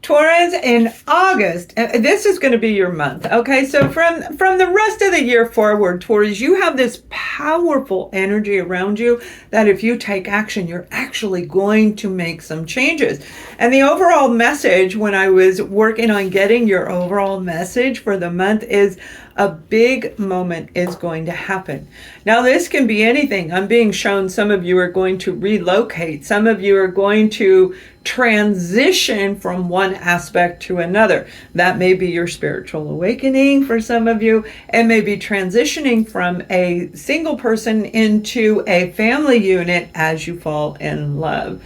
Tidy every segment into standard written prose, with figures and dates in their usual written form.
Taurus, in August, this is going to be your month. Okay, so from the rest of the year forward, Taurus, you have this powerful energy around you that if you take action, you're actually going to make some changes. And the overall message, when I was working on getting your overall message for the month, is a big moment is going to happen. Now, this can be anything. I'm being shown some of you are going to relocate. Some of you are going to transition from one aspect to another. That may be your spiritual awakening for some of you. It may be transitioning from a single person into a family unit as you fall in love.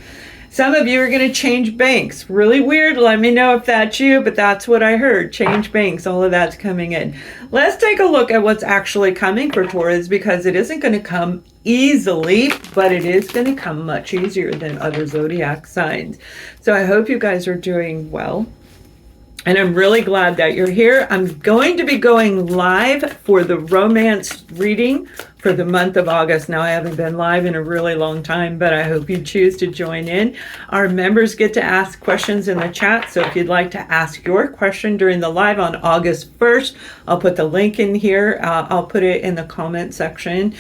Some of you are going to change banks. Really weird. Let me know if that's you, but that's what I heard. Change banks. All of that's coming in. Let's take a look at what's actually coming for Taurus, because it isn't going to come easily, but it is going to come much easier than other zodiac signs. So I hope you guys are doing well. And I'm really glad that you're here. I'm going to be going live for the romance reading for the month of August. Now, I haven't been live in a really long time, but I hope you choose to join in. Our members get to ask questions in the chat. So if you'd like to ask your question during the live on August 1st, I'll put the link in here. I'll put it in the comment section.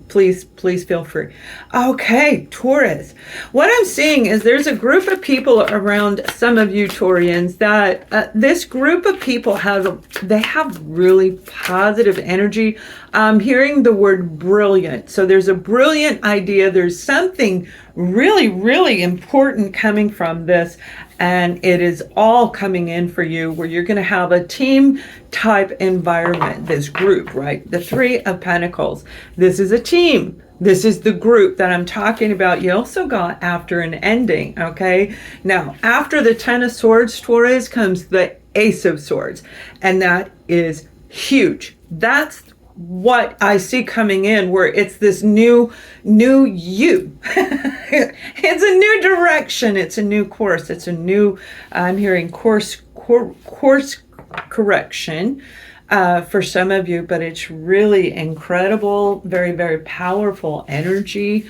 Please feel free. Okay, Taurus. What I'm seeing is there's a group of people around some of you Taurians that this group of people have really positive energy. I'm hearing the word brilliant. So there's a brilliant idea. There's something really, really important coming from this. And it is all coming in for you where you're going to have a team type environment, this group, right? The Three of Pentacles. This is a team. This is the group that I'm talking about. You also got after an ending, okay? Now, after the Ten of Swords, Taurus, comes the Ace of Swords. And that is huge. That's what I see coming in, where it's this new you. It's a new direction. It's a new course. It's a new, I'm hearing course correction for some of you, but it's really incredible, very, very powerful energy.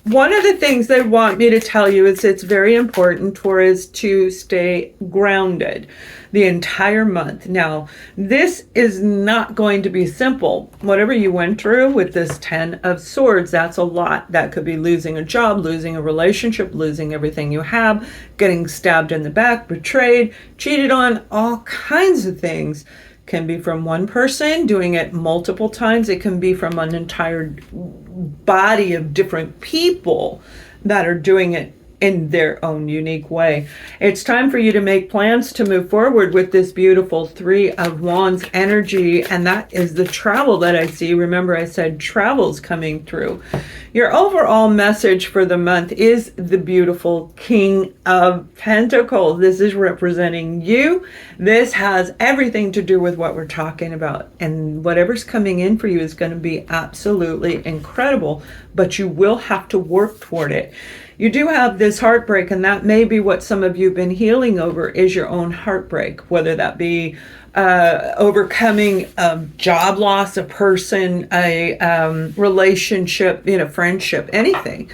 One of the things they want me to tell you is it's very important, Taurus, to stay grounded the entire month. Now, this is not going to be simple. Whatever you went through with this Ten of Swords, that's a lot. That could be losing a job, losing a relationship, losing everything you have, getting stabbed in the back, betrayed, cheated on, all kinds of things. Can be from one person doing it multiple times. It can be from an entire body of different people that are doing it in their own unique way. It's time for you to make plans to move forward with this beautiful Three of Wands energy, and that is the travel that I see. Remember, I said travel's coming through. Your overall message for the month is the beautiful King of Pentacles. This is representing you. This has everything to do with what we're talking about, and whatever's coming in for you is going to be absolutely incredible, but you will have to work toward it. You do have this heartbreak, and that may be what some of you have been healing over, is your own heartbreak, whether that be overcoming a job loss, a person, a relationship, friendship, anything.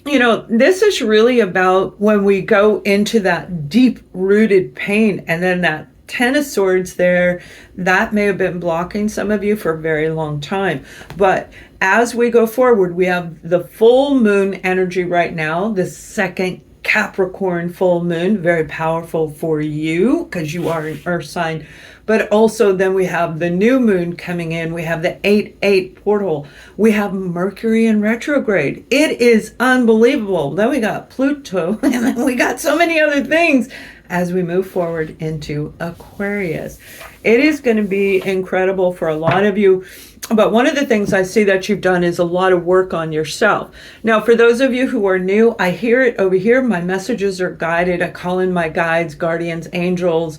This is really about when we go into that deep-rooted pain, and then that Ten of Swords there, that may have been blocking some of you for a very long time. But as we go forward, we have the full moon energy right now, the second Capricorn full moon, very powerful for you because you are an earth sign. But also then we have the new moon coming in. We have the 8-8 portal. We have Mercury in retrograde. It is unbelievable. Then we got Pluto, and then we got so many other things as we move forward into Aquarius. It is going to be incredible for a lot of you. But one of the things I see that you've done is a lot of work on yourself. Now, for those of you who are new, I hear it over here. My messages are guided. I call in my guides, guardians, angels,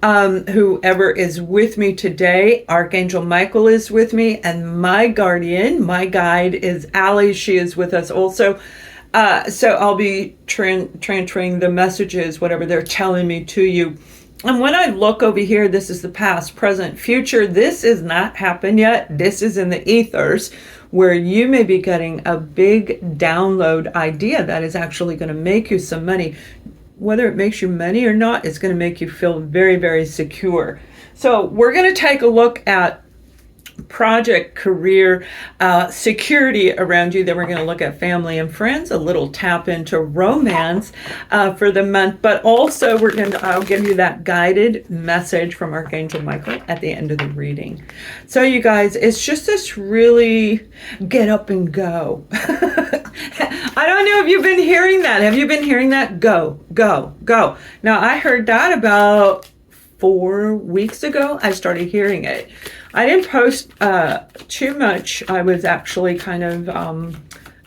whoever is with me today. Archangel Michael is with me, and my guardian, my guide is Allie. She is with us also. So I'll be transferring the messages, whatever they're telling me, to you. And when I look over here, this is the past, present, future. This is not happened yet. This is in the ethers, where you may be getting a big download idea that is actually going to make you some money. Whether it makes you money or not, it's going to make you feel very, very secure. So we're going to take a look at project, career, security around you. Then we're going to look at family and friends, a little tap into romance for the month, but also I'll give you that guided message from Archangel Michael at the end of the reading. So you guys, it's just this really get up and go. I don't know if you've been hearing that. Have you been hearing that? Go, go, go. Now I heard that about 4 weeks ago. I started hearing it. I didn't post too much. I was actually kind of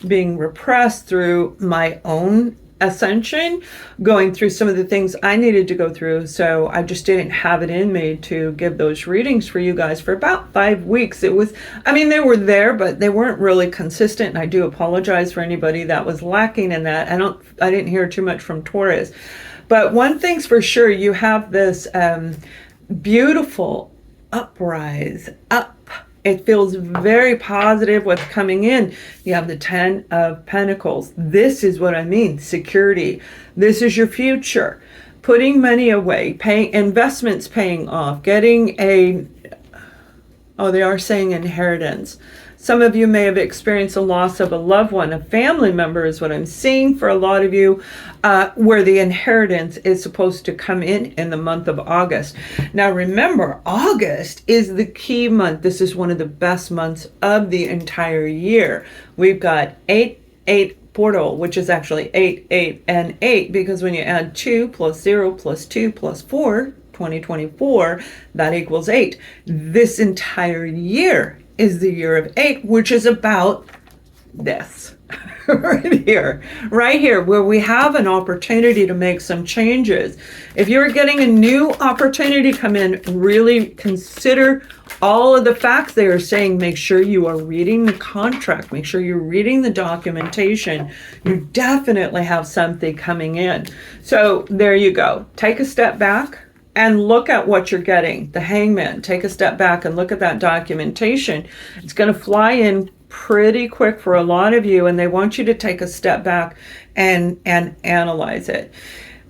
being repressed through my own ascension, going through some of the things I needed to go through. So I just didn't have it in me to give those readings for you guys for about 5 weeks. They were there, but they weren't really consistent. And I do apologize for anybody that was lacking in that. I didn't hear too much from Taurus. But one thing's for sure, you have this beautiful uprise up. It feels very positive what's coming in. You have the 10 of Pentacles. This is what I mean, security. This is your future. Putting money away, paying investments, paying off, getting they are saying inheritance. Some of you may have experienced a loss of a loved one, a family member is what I'm seeing for a lot of you, where the inheritance is supposed to come in the month of August. Now remember, August is the key month. This is one of the best months of the entire year. We've got 8 portal, which is actually 8, 8, and 8, because when you add 2 plus 0 plus 2 plus 4, 2024, that equals 8. This entire year is the year of 8, which is about this right here, where we have an opportunity to make some changes. If you're getting a new opportunity come in, really consider all of the facts they are saying. Make sure you are reading the contract. Make sure you're reading the documentation. You definitely have something coming in. So there you go. Take a step back and look at what you're getting. The Hangman, take a step back and look at that documentation. It's going to fly in pretty quick for a lot of you, and they want you to take a step back and analyze it.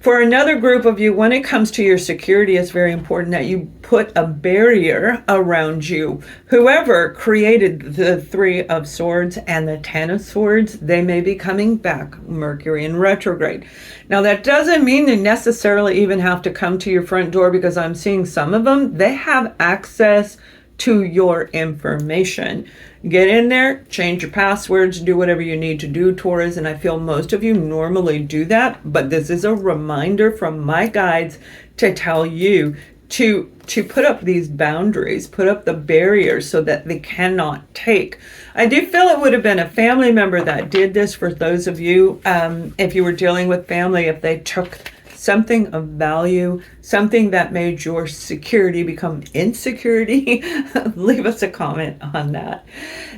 For another group of you, when it comes to your security, it's very important that you put a barrier around you. Whoever created the 3 of Swords and the 10 of Swords, they may be coming back, Mercury in retrograde. Now, that doesn't mean they necessarily even have to come to your front door, because I'm seeing some of them, they have access to your information. Get in there, change your passwords, do whatever you need to do, Taurus, and I feel most of you normally do that, but this is a reminder from my guides to tell you to put up these boundaries, put up the barriers so that they cannot take. I do feel it would have been a family member that did this for those of you, if you were dealing with family, if they took something of value, something that made your security become insecurity, leave us a comment on that.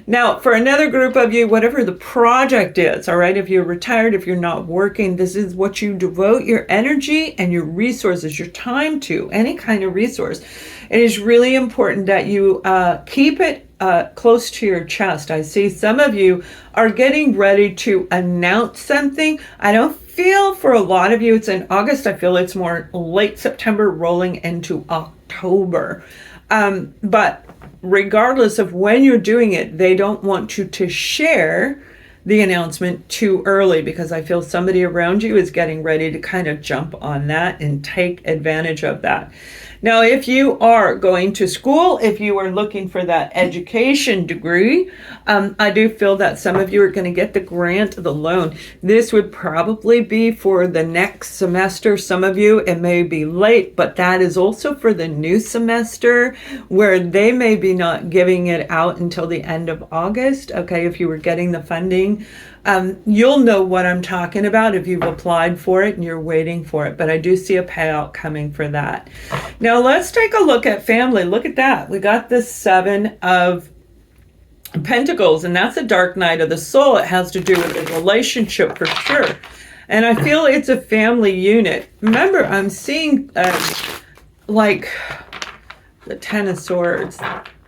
Now, for another group of you, whatever the project is, all right, if you're retired, if you're not working, this is what you devote your energy and your resources, your time to, any kind of resource. It is really important that you keep it close to your chest. I see some of you are getting ready to announce something. I don't feel for a lot of you it's in August. I feel it's more late September rolling into October. But regardless of when you're doing it, they don't want you to share the announcement too early, because I feel somebody around you is getting ready to kind of jump on that and take advantage of that. Now, if you are going to school, if you are looking for that education degree, I do feel that some of you are going to get the grant, the loan. This would probably be for the next semester. Some of you, it may be late, but that is also for the new semester, where they may be not giving it out until the end of August. Okay, if you were getting the funding, you'll know what I'm talking about if you've applied for it and you're waiting for it, but I do see a payout coming for that. Now let's take a look at family. Look at that. We got the 7 of Pentacles, and that's a dark night of the soul. It has to do with a relationship for sure. And I feel it's a family unit. Remember, I'm seeing like the Ten of Swords.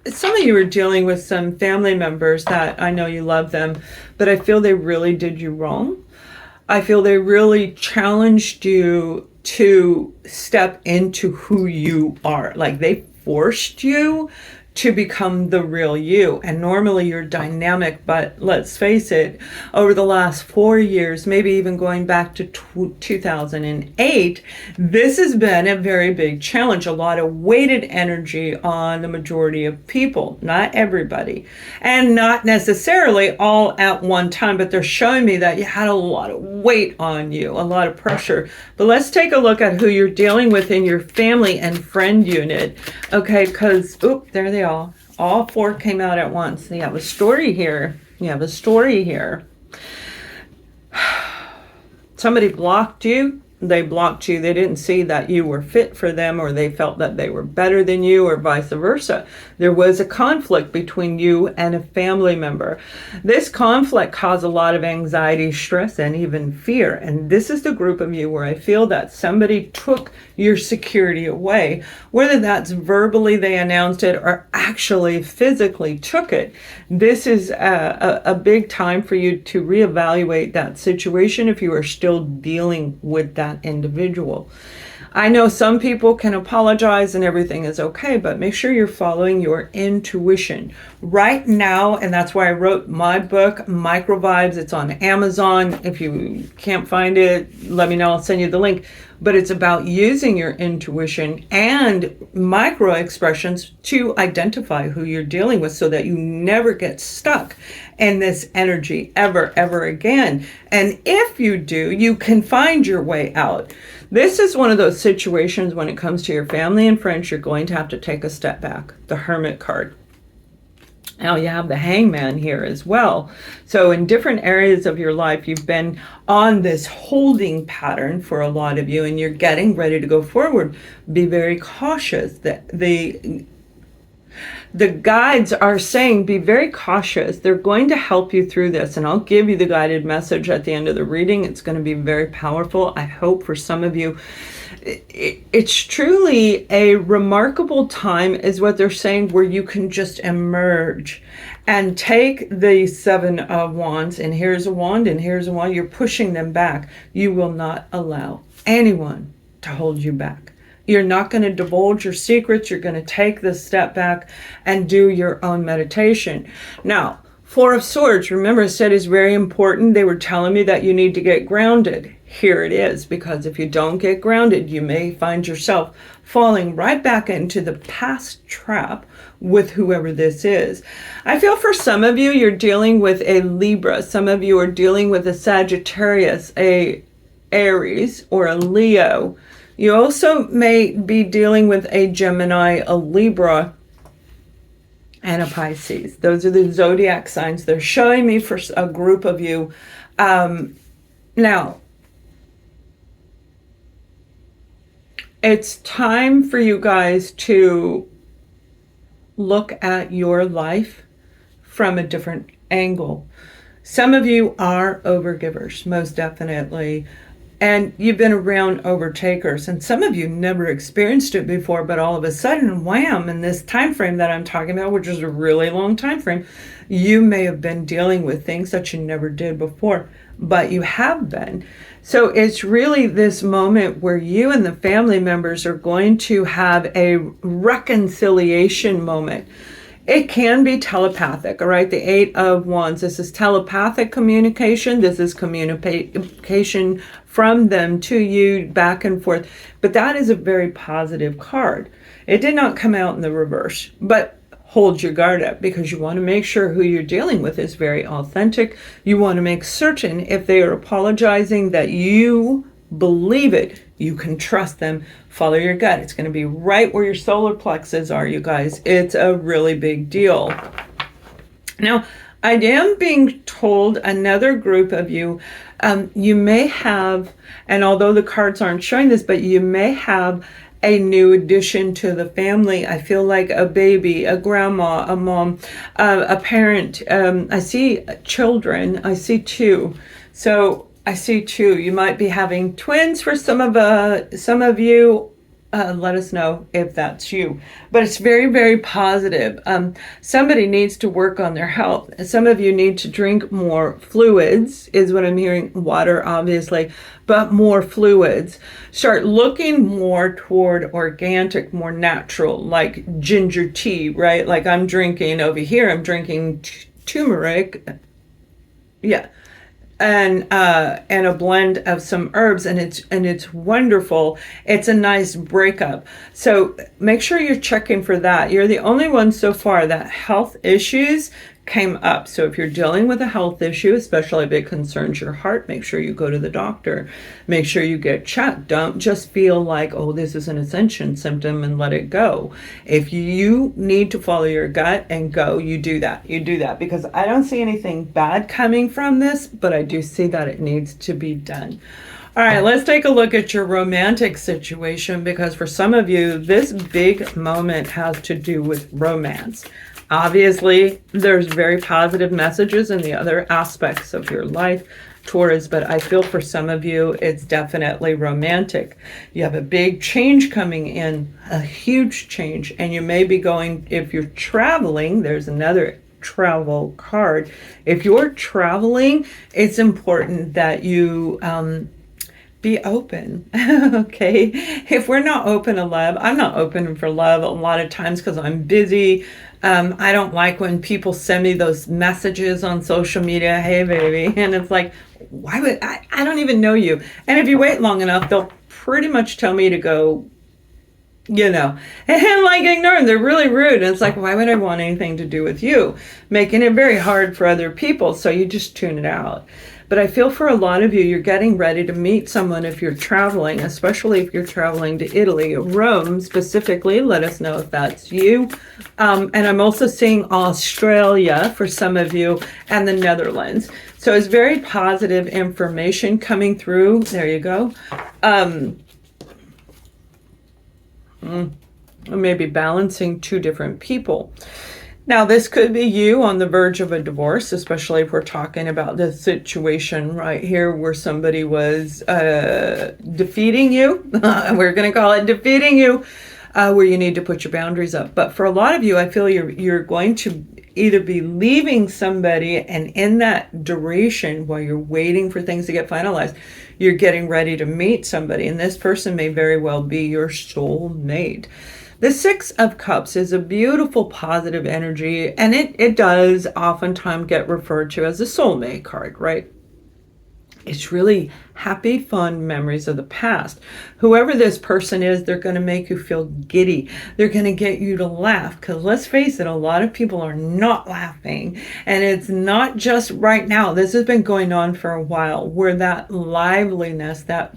Some of you are dealing with some family members that I know you love them, but I feel they really did you wrong. I feel they really challenged you to step into who you are. Like they forced you to become the real you. And normally you're dynamic, but let's face it, over the last 4 years, maybe even going back to 2008, this has been a very big challenge, a lot of weighted energy on the majority of people, not everybody, and not necessarily all at one time, but they're showing me that you had a lot of weight on you, a lot of pressure. But let's take a look at who you're dealing with in your family and friend unit, okay, because, there they are. All four came out at once. You have a story here. Somebody blocked you. They blocked you. They didn't see that you were fit for them, or they felt that they were better than you, or vice versa. There was a conflict between you and a family member. This conflict caused a lot of anxiety, stress, and even fear. And this is the group of you where I feel that somebody took your security away, whether that's verbally they announced it or actually physically took it. This is a big time for you to reevaluate that situation if you are still dealing with that individual. I know some people can apologize and everything is okay, but make sure you're following your intuition right now. And that's why I wrote my book, Micro Vibes. It's on Amazon. If you can't find it, let me know. I'll send you the link. But it's about using your intuition and micro expressions to identify who you're dealing with so that you never get stuck in this energy ever again. And if you do, you can find your way out. This is one of those situations when it comes to your family and friends, you're going to have to take a step back. The Hermit card. Now you have the Hangman here as well. So in different areas of your life, you've been on this holding pattern for a lot of you, and you're getting ready to go forward. Be very cautious. The guides are saying be very cautious. They're going to help you through this, and I'll give you the guided message at the end of the reading. It's going to be very powerful. I hope for some of you it's truly a remarkable time, is what they're saying, where you can just emerge and take the Seven of Wands, and here's a wand and here's a wand. You're pushing them back. You will not allow anyone to hold you back. You're not going to divulge your secrets. You're going to take this step back and do your own meditation. Now, Four of Swords, remember I said, is very important. They were telling me that you need to get grounded. Here it is, because if you don't get grounded, you may find yourself falling right back into the past trap with whoever this is. I feel for some of you, you're dealing with a Libra. Some of you are dealing with a Sagittarius, a Aries, or a Leo. You also may be dealing with a Gemini, a Libra, and a Pisces. Those are the zodiac signs. They're showing me for a group of you. Now, it's time for you guys to look at your life from a different angle. Some of you are overgivers, most definitely. And you've been around overtakers, and some of you never experienced it before, but all of a sudden, wham, in this time frame that I'm talking about, which is a really long time frame, you may have been dealing with things that you never did before, but you have been. So it's really this moment where you and the family members are going to have a reconciliation moment. It can be telepathic, all right? The Eight of Wands, this is telepathic communication. This is communication from them to you, back and forth. But that is a very positive card. It did not come out in the reverse, but hold your guard up, because you want to make sure who you're dealing with is very authentic. You want to make certain if they are apologizing that you believe it. You can trust them. Follow your gut. It's going to be right where your solar plexus are, you guys. It's a really big deal. Now, I am being told another group of you, you may have, and although the cards aren't showing this, but you may have a new addition to the family. I feel like a baby, a grandma, a mom, a parent. I see children. I see two. So I see two. You might be having twins for some of you, let us know if that's you. But it's very, very positive. Somebody needs to work on their health. Some of you need to drink more fluids, is what I'm hearing. Water, obviously, but more fluids. Start looking more toward organic, more natural, like ginger tea, right? Like I'm drinking over here, I'm drinking turmeric. Yeah, and a blend of some herbs, and it's wonderful. It's a nice breakup. So make sure you're checking for that. You're the only one so far that health issues came up. So if you're dealing with a health issue, especially if it concerns your heart, make sure you go to the doctor. Make sure you get checked. Don't just feel like, oh, this is an ascension symptom and let it go. If you need to follow your gut and go, you do that. You do that, because I don't see anything bad coming from this, but I do see that it needs to be done. All right, let's take a look at your romantic situation, because for some of you, this big moment has to do with romance. Obviously, there's very positive messages in the other aspects of your life, Taurus, but I feel for some of you, it's definitely romantic. You have a big change coming in, a huge change, and you may be going, if you're traveling, there's another travel card. If you're traveling, it's important that you be open. Okay, if we're not open to love, I'm not open for love a lot of times because I'm busy. I don't like when people send me those messages on social media, hey baby, and it's like, why would I don't even know you. And if you wait long enough, they'll pretty much tell me to go, and like ignore them. They're really rude. And it's like, why would I want anything to do with you? Making it very hard for other people. So you just tune it out. But I feel for a lot of you, you're getting ready to meet someone if you're traveling, especially if you're traveling to Italy, Rome specifically. Let us know if that's you. And I'm also seeing Australia for some of you, and the Netherlands. So it's very positive information coming through. There you go. Maybe balancing two different people. Now, this could be you on the verge of a divorce, especially if we're talking about this situation right here where somebody was defeating you. We're going to call it defeating you, where you need to put your boundaries up. But for a lot of you, I feel you're going to either be leaving somebody, and in that duration while you're waiting for things to get finalized, you're getting ready to meet somebody, and this person may very well be your soul mate. The Six of Cups is a beautiful positive energy, and it does oftentimes get referred to as a soulmate card, right? It's really happy, fun memories of the past. Whoever this person is, they're going to make you feel giddy. They're going to get you to laugh, because let's face it, a lot of people are not laughing. And it's not just right now. This has been going on for a while, where that liveliness that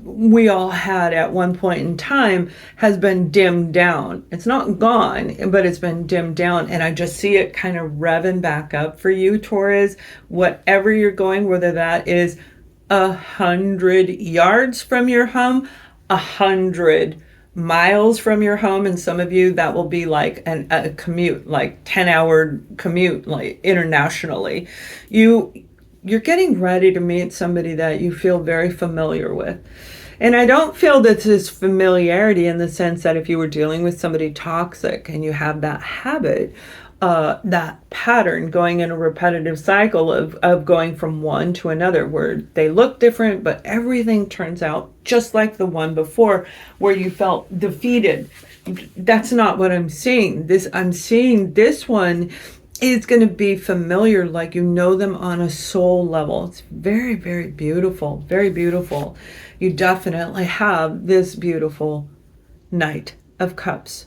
we all had at one point in time has been dimmed down. It's not gone, but it's been dimmed down. And I just see it kind of revving back up for you, Taurus. Whatever you're going, whether that is 100 yards from your home, 100 miles from your home, and some of you that will be like a commute, like 10-hour commute, like internationally. You're getting ready to meet somebody that you feel very familiar with. And I don't feel that this familiarity in the sense that if you were dealing with somebody toxic and you have that habit, that pattern going in a repetitive cycle of going from one to another, where they look different, but everything turns out just like the one before, where you felt defeated. That's not what I'm seeing. I'm seeing this one is going to be familiar, like you know them on a soul level. It's very, very beautiful, very beautiful. You definitely have this beautiful Knight of Cups.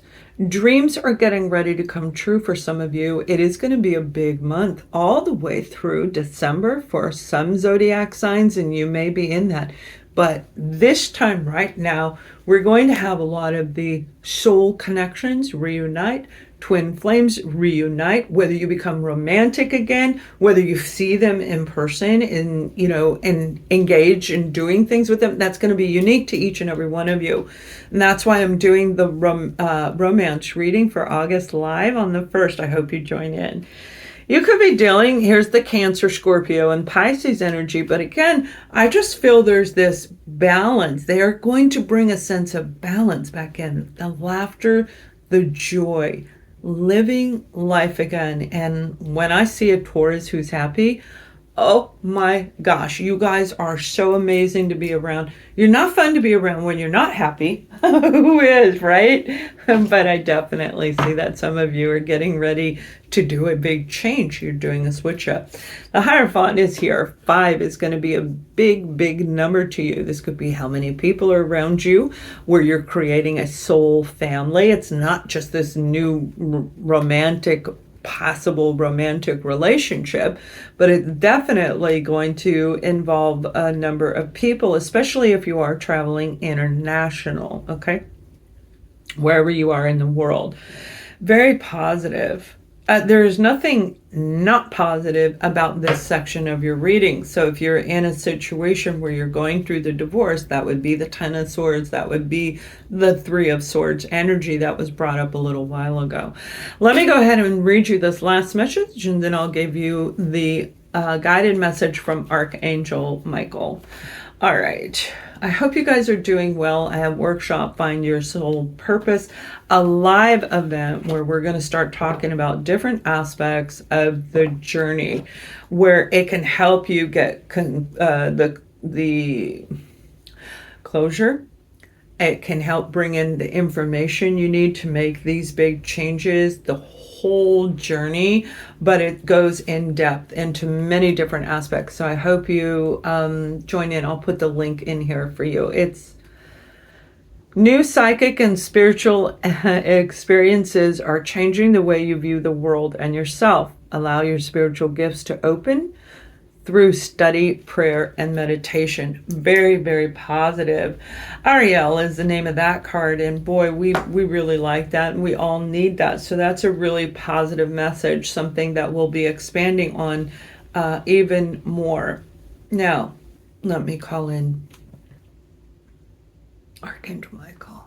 Dreams are getting ready to come true for some of you. It is going to be a big month all the way through December for some zodiac signs, and you may be in that. But this time right now, we're going to have a lot of the soul connections reunite, twin flames reunite, whether you become romantic again, whether you see them in person and, and engage in doing things with them. That's going to be unique to each and every one of you. And that's why I'm doing the romance reading for August live on the 1st. I hope you join in. You could be dealing, here's the Cancer, Scorpio, and Pisces energy. But again, I just feel there's this balance. They are going to bring a sense of balance back in. The laughter, the joy, living life again. And when I see a Taurus who's happy, oh my gosh, you guys are so amazing to be around. You're not fun to be around when you're not happy. Who is, right? But I definitely see that some of you are getting ready to do a big change. You're doing a switch up. The Hierophant is here. 5 is going to be a big, big number to you. This could be how many people are around you, where you're creating a soul family. It's not just this new possible romantic relationship, but it's definitely going to involve a number of people, especially if you are traveling international, okay? Wherever you are in the world. Very positive. There's nothing not positive about this section of your reading. So if you're in a situation where you're going through the divorce, that would be the 10 of Swords, that would be the 3 of Swords energy that was brought up a little while ago. Let me go ahead and read you this last message, and then I'll give you the guided message from Archangel Michael. All right. I hope you guys are doing well. I have workshop Find Your Soul Purpose, a live event where we're going to start talking about different aspects of the journey, where it can help you get the closure. It can help bring in the information you need to make these big changes, the whole journey, but it goes in depth into many different aspects. So I hope you join in. I'll put the link in here for you. It's new psychic and spiritual experiences are changing the way you view the world and yourself. Allow your spiritual gifts to open through study, prayer, and meditation. Very, very positive. Ariel is the name of that card, and boy, we really like that, and we all need that. So that's a really positive message, something that we'll be expanding on even more. Now, let me call in Archangel Michael.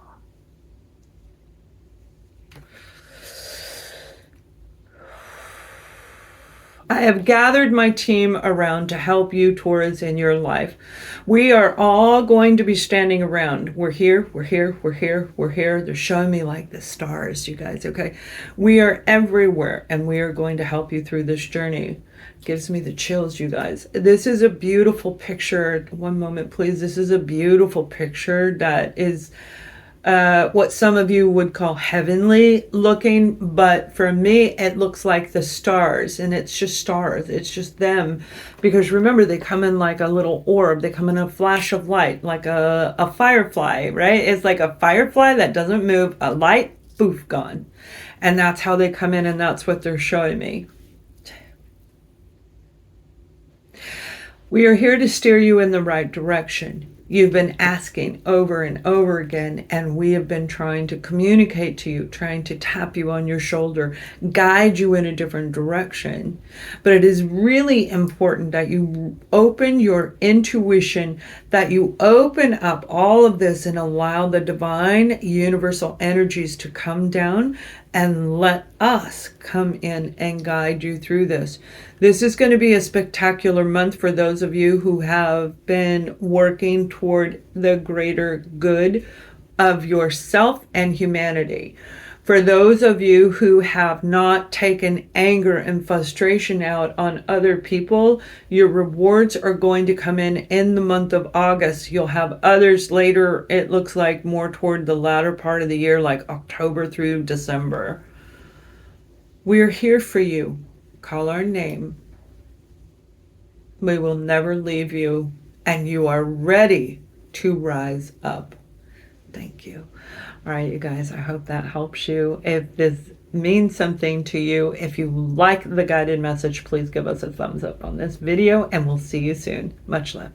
I have gathered my team around to help you, Taurus, in your life. We are all going to be standing around. We're here, we're here, we're here, we're here. They're showing me like the stars, you guys, okay? We are everywhere, and we are going to help you through this journey. Gives me the chills, you guys. This is a beautiful picture. One moment, please. This is a beautiful picture that is what some of you would call heavenly looking, but for me it looks like the stars, and it's just stars, it's just them, because remember, they come in like a little orb, they come in a flash of light, like a firefly, right? It's like a firefly that doesn't move, a light, poof, gone. And that's how they come in, and that's what they're showing me. We are here to steer you in the right direction. You've been asking over and over again, and we have been trying to communicate to you, trying to tap you on your shoulder, guide you in a different direction. But it is really important that you open your intuition, that you open up all of this and allow the divine universal energies to come down and let us come in and guide you through this. This is going to be a spectacular month for those of you who have been working toward the greater good of yourself and humanity. For those of you who have not taken anger and frustration out on other people, your rewards are going to come in the month of August. You'll have others later, it looks like more toward the latter part of the year, like October through December. We're here for you. Call our name. We will never leave you, and you are ready to rise up. Thank you. All right, you guys, I hope that helps you. If this means something to you, if you like the guided message, please give us a thumbs up on this video, and we'll see you soon. Much love.